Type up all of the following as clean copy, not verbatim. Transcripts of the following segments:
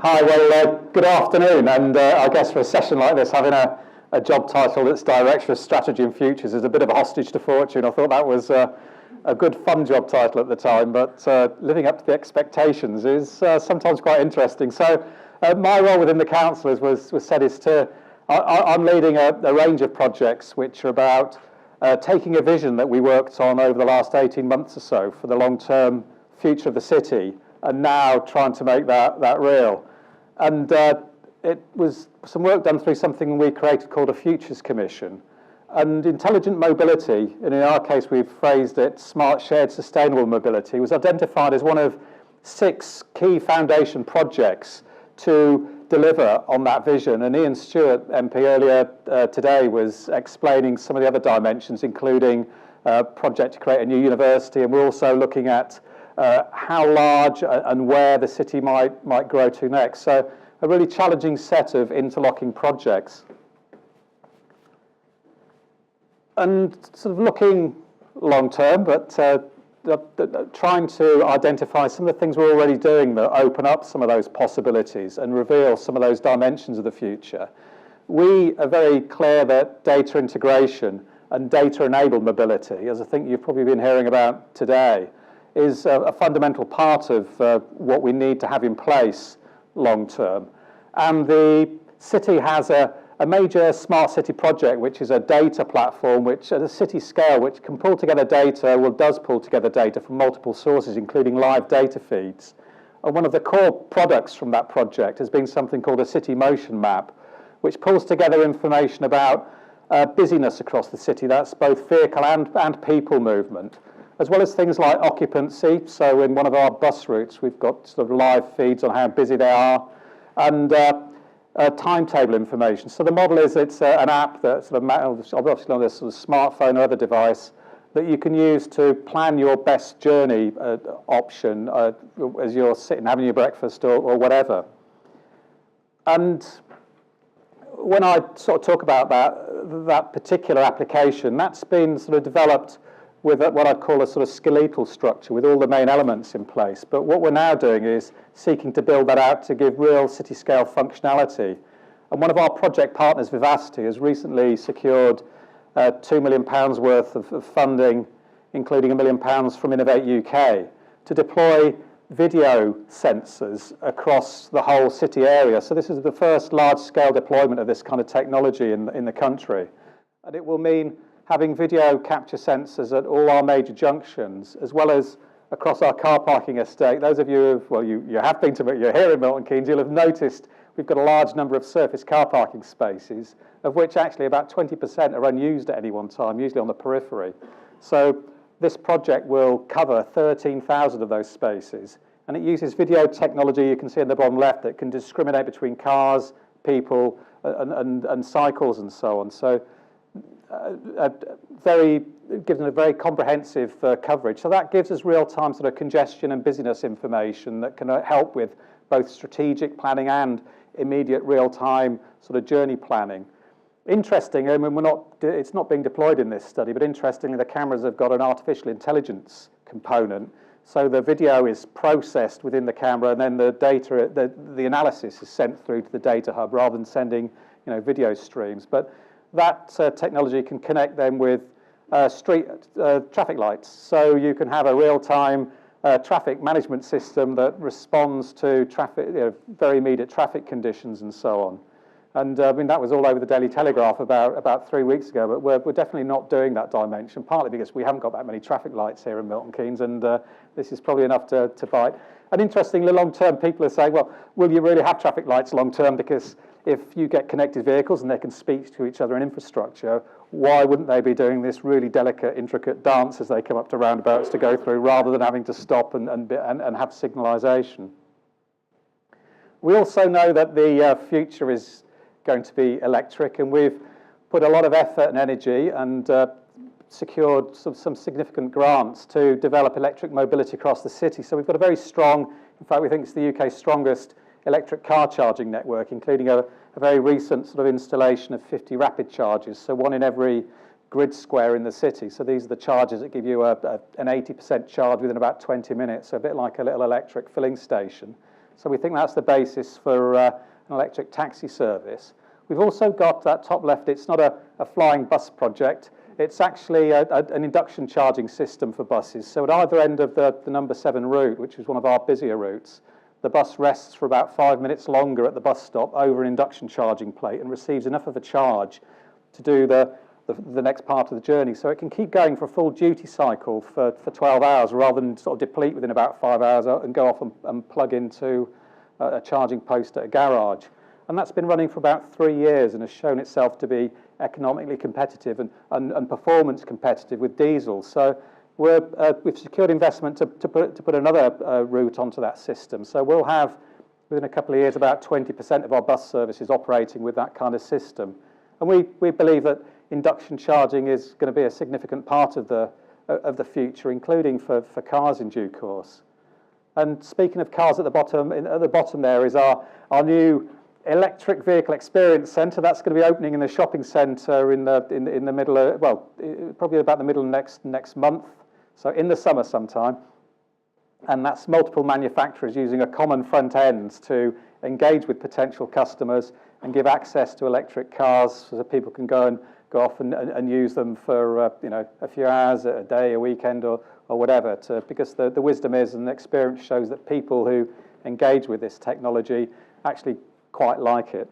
Hi, well, good afternoon, and I guess for a session like this, having a job title that's Director of Strategy and Futures is a bit of a hostage to fortune. I thought that was a good fun job title at the time, but living up to the expectations is sometimes quite interesting. So my role within the council, as was said, is I'm leading a range of projects which are about taking a vision that we worked on over the last 18 months or so for the long-term future of the city, and now trying to make that real. And it was some work done through something we created called a Futures Commission. And intelligent mobility, and in our case we've phrased it smart, shared, sustainable mobility, was identified as one of 6 key foundation projects to deliver on that vision. And Ian Stewart, MP, earlier today was explaining some of the other dimensions, including a project to create a new university, and we're also looking at how large and where the city might grow to next. So a really challenging set of interlocking projects. And sort of looking long term, but trying to identify some of the things we're already doing that open up some of those possibilities and reveal some of those dimensions of the future. We are very clear that data integration and data-enabled mobility, as I think you've probably been hearing about today, is a fundamental part of what we need to have in place long term. And the city has a major smart city project, which is a data platform which at a city scale, which can pull together data, does pull together data from multiple sources, including live data feeds. And one of the core products from that project has been something called a city motion map, which pulls together information about busyness across the city. That's both vehicle and people movement, as well as things like occupancy. So in one of our bus routes, we've got sort of live feeds on how busy they are, and timetable information. So the model is it's an app that sort of obviously on this sort of smartphone or other device that you can use to plan your best journey option as you're sitting having your breakfast or whatever. And when I sort of talk about that particular application, that's been sort of developed with what I'd call a sort of skeletal structure with all the main elements in place. But what we're now doing is seeking to build that out to give real city-scale functionality. And one of our project partners, Vivacity, has recently secured £2 million worth of funding, including £1 million from Innovate UK, to deploy video sensors across the whole city area. So this is the first large-scale deployment of this kind of technology in the country. And it will mean having video capture sensors at all our major junctions, as well as across our car parking estate. Those of you you have been to, you're here in Milton Keynes, you'll have noticed we've got a large number of surface car parking spaces, of which actually about 20% are unused at any one time, usually on the periphery. So this project will cover 13,000 of those spaces, and it uses video technology, you can see in the bottom left, that can discriminate between cars, people, and cycles and so on. So given a very comprehensive coverage. So that gives us real-time sort of congestion and busyness information that can help with both strategic planning and immediate real-time sort of journey planning. Interesting, I mean, it's not being deployed in this study, but interestingly, the cameras have got an artificial intelligence component. So the video is processed within the camera, and then the data, the analysis is sent through to the data hub rather than sending, video streams. But that technology can connect them with street traffic lights. So you can have a real-time traffic management system that responds to traffic, very immediate traffic conditions and so on. And I mean, that was all over the Daily Telegraph about 3 weeks ago, but we're definitely not doing that dimension, partly because we haven't got that many traffic lights here in Milton Keynes, and this is probably enough to bite. And interestingly, long-term, people are saying, well, will you really have traffic lights long-term? Because if you get connected vehicles and they can speak to each other in infrastructure, why wouldn't they be doing this really delicate, intricate dance as they come up to roundabouts to go through, rather than having to stop and have signalisation? We also know that the future is going to be electric, and we've put a lot of effort and energy and secured some significant grants to develop electric mobility across the city. So we've got a very strong, in fact, we think it's the UK's strongest electric car charging network, including a very recent sort of installation of 50 rapid chargers, so one in every grid square in the city. So these are the chargers that give you an 80% charge within about 20 minutes, so a bit like a little electric filling station. So we think that's the basis for an electric taxi service. We've also got that top left, it's not a flying bus project, it's actually an induction charging system for buses. So at either end of the number 7 route, which is one of our busier routes, the bus rests for about 5 minutes longer at the bus stop over an induction charging plate and receives enough of a charge to do the next part of the journey. So it can keep going for a full duty cycle for 12 hours rather than sort of deplete within about 5 hours and go off and plug into a charging post at a garage. And that's been running for about 3 years and has shown itself to be economically competitive and performance competitive with diesel. So we've secured investment to put another route onto that system. So we'll have, within a couple of years, about 20% of our bus services operating with that kind of system. And we believe that induction charging is going to be a significant part of the future, including for cars in due course. And speaking of cars, at the bottom there is our new electric vehicle experience centre. That's going to be opening in the shopping centre in the middle of, well, probably about the middle of next month, so in the summer sometime. And that's multiple manufacturers using a common front end to engage with potential customers and give access to electric cars so that people can go off and use them for a few hours, a day, a weekend, or whatever. Because the wisdom is, and the experience shows, that people who engage with this technology actually quite like it.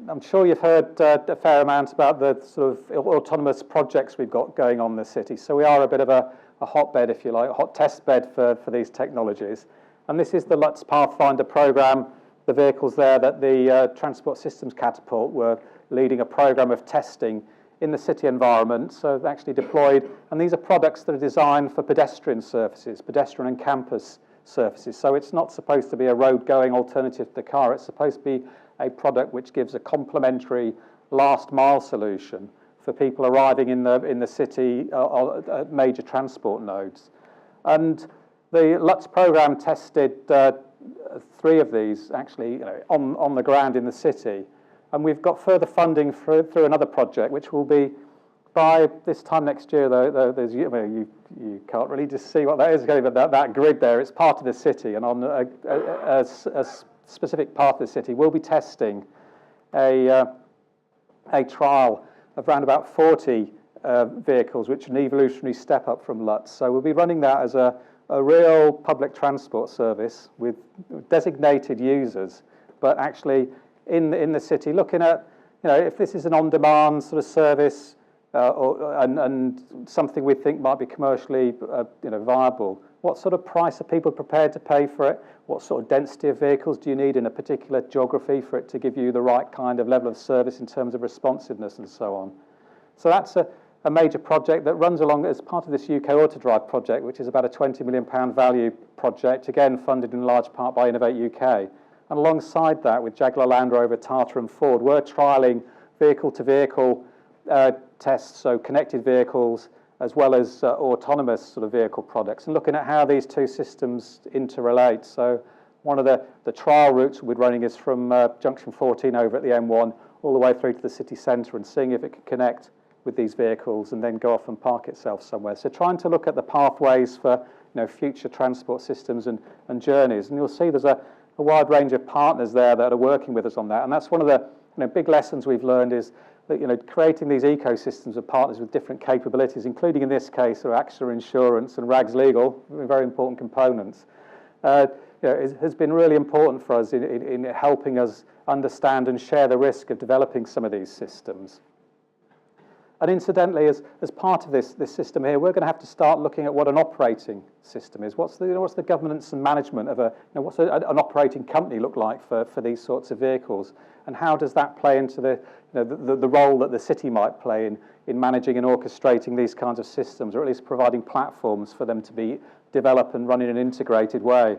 I'm sure you've heard a fair amount about the sort of autonomous projects we've got going on in the city. So we are a bit of a hotbed, if you like, a hot test bed for these technologies. And this is the LUTS Pathfinder programme, the vehicles there that the Transport Systems Catapult were leading a programme of testing in the city environment, so actually deployed. And these are products that are designed for pedestrian surfaces, pedestrian and campus surfaces. So it's not supposed to be a road-going alternative to the car. It's supposed to be a product which gives a complementary last-mile solution for people arriving in the city at major transport nodes. And the LUTS programme tested 3 of these actually on the ground in the city, and we've got further funding through another project, which will be by this time next year. Though there's, you can't really just see what that is, but that grid there, it's part of the city, and on a specific part of the city, we'll be testing a trial of around about 40 vehicles, which are an evolutionary step up from LUTS. So we'll be running that as a real public transport service with designated users, but actually in the city, looking at if this is an on-demand sort of service and something we think might be commercially viable. What sort of price are people prepared to pay for it? What sort of density of vehicles do you need in a particular geography for it to give you the right kind of level of service in terms of responsiveness and so on? So that's a major project that runs along as part of this UK Autodrive project, which is about a £20 million value project, again funded in large part by Innovate UK. And alongside that, with Jaguar Land Rover, Tata and Ford, we're trialling vehicle-to-vehicle tests, so connected vehicles, as well as autonomous sort of vehicle products, and looking at how these two systems interrelate. So one of the trial routes we're running is from junction 14 over at the M1 all the way through to the city centre, and seeing if it can connect with these vehicles and then go off and park itself somewhere. So trying to look at the pathways for future transport systems and journeys. And you'll see there's a wide range of partners there that are working with us on that. And that's one of the big lessons we've learned, is that creating these ecosystems of partners with different capabilities, including in this case AXA Insurance and Rags Legal, very important components, has been really important for us in helping us understand and share the risk of developing some of these systems. And incidentally, as part of this system here, we're going to have to start looking at what an operating system is. What's the governance and management of what's an operating company look like for these sorts of vehicles, and how does that play into the role that the city might play in managing and orchestrating these kinds of systems, or at least providing platforms for them to be developed and run in an integrated way.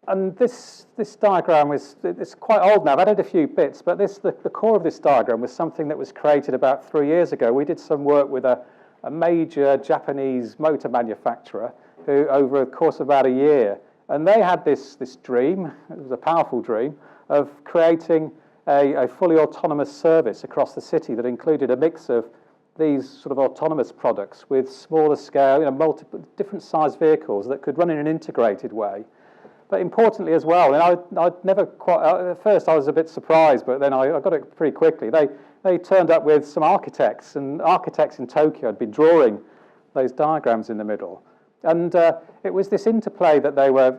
And this diagram it's quite old now. I've added a few bits, but the core of this diagram was something that was created about 3 years ago. We did some work with a major Japanese motor manufacturer who, over the course of about a year, and they had this dream, it was a powerful dream, of creating a fully autonomous service across the city that included a mix of these sort of autonomous products with smaller scale, multiple different size vehicles that could run in an integrated way. But importantly as well, and I'd never quite, at first I was a bit surprised, but then I got it pretty quickly. They turned up with some architects, and architects in Tokyo had been drawing those diagrams in the middle. And it was this interplay that they were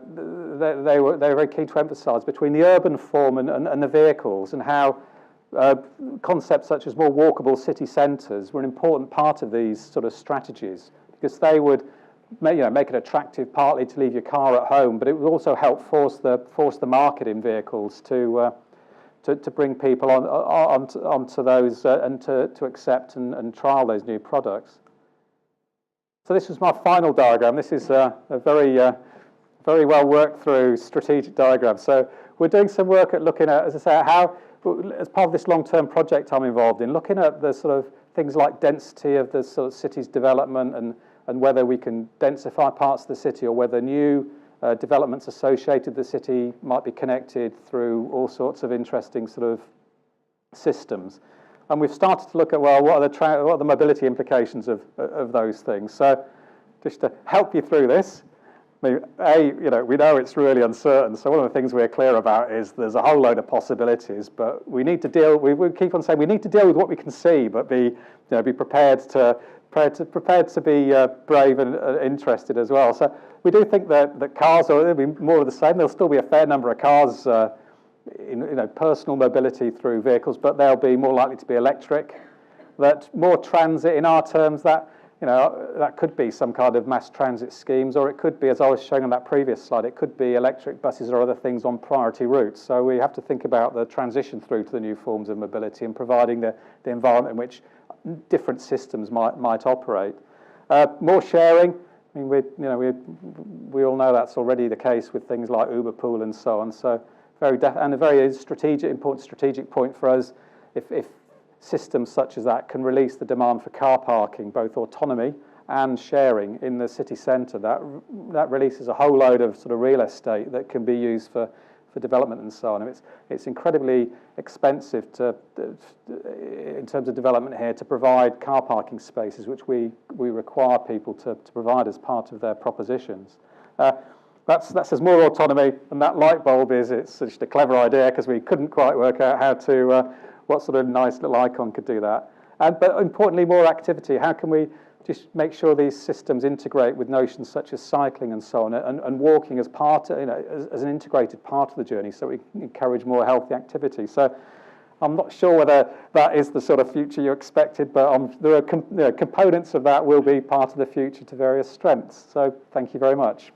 very keen to emphasise between the urban form and the vehicles, and how concepts such as more walkable city centres were an important part of these sort of strategies, because they would make it attractive partly to leave your car at home, but it would also help force the market in vehicles to bring people onto those and to accept and trial those new products. So this was my final diagram. This is a very well worked through strategic diagram. So we're doing some work at looking at, as I say, how, as part of this long-term project I'm involved in, looking at the sort of things like density of the sort of city's development, and whether we can densify parts of the city, or whether new developments associated with the city might be connected through all sorts of interesting sort of systems. And we've started to look at, well, what are the mobility implications of those things? So just to help you through this, I mean, we know it's really uncertain. So one of the things we're clear about is there's a whole load of possibilities, but we need to deal. We keep on saying we need to deal with what we can see, but be prepared to be brave and interested as well. So we do think that cars will be more of the same. There'll still be a fair number of cars in personal mobility through vehicles, but they'll be more likely to be electric. That more transit in our terms, that could be some kind of mass transit schemes, or it could be, as I was showing on that previous slide, it could be electric buses or other things on priority routes. So we have to think about the transition through to the new forms of mobility and providing the environment in which different systems might operate. More sharing. I mean, we all know that's already the case with things like Uber Pool and so on. So and a very important strategic point for us, if systems such as that can release the demand for car parking, both autonomy and sharing in the city centre, that releases a whole load of sort of real estate that can be used for development and so on. And it's incredibly expensive in terms of development here to provide car parking spaces, which we require people to provide as part of their propositions. That says more autonomy, and that light bulb it's just a clever idea, because we couldn't quite work out what sort of nice little icon could do that. But importantly, more activity. How can we just make sure these systems integrate with notions such as cycling and so on, and walking as as an integrated part of the journey, so we can encourage more healthy activity. So I'm not sure whether that is the sort of future you expected, but there are components of that will be part of the future to various strengths. So thank you very much.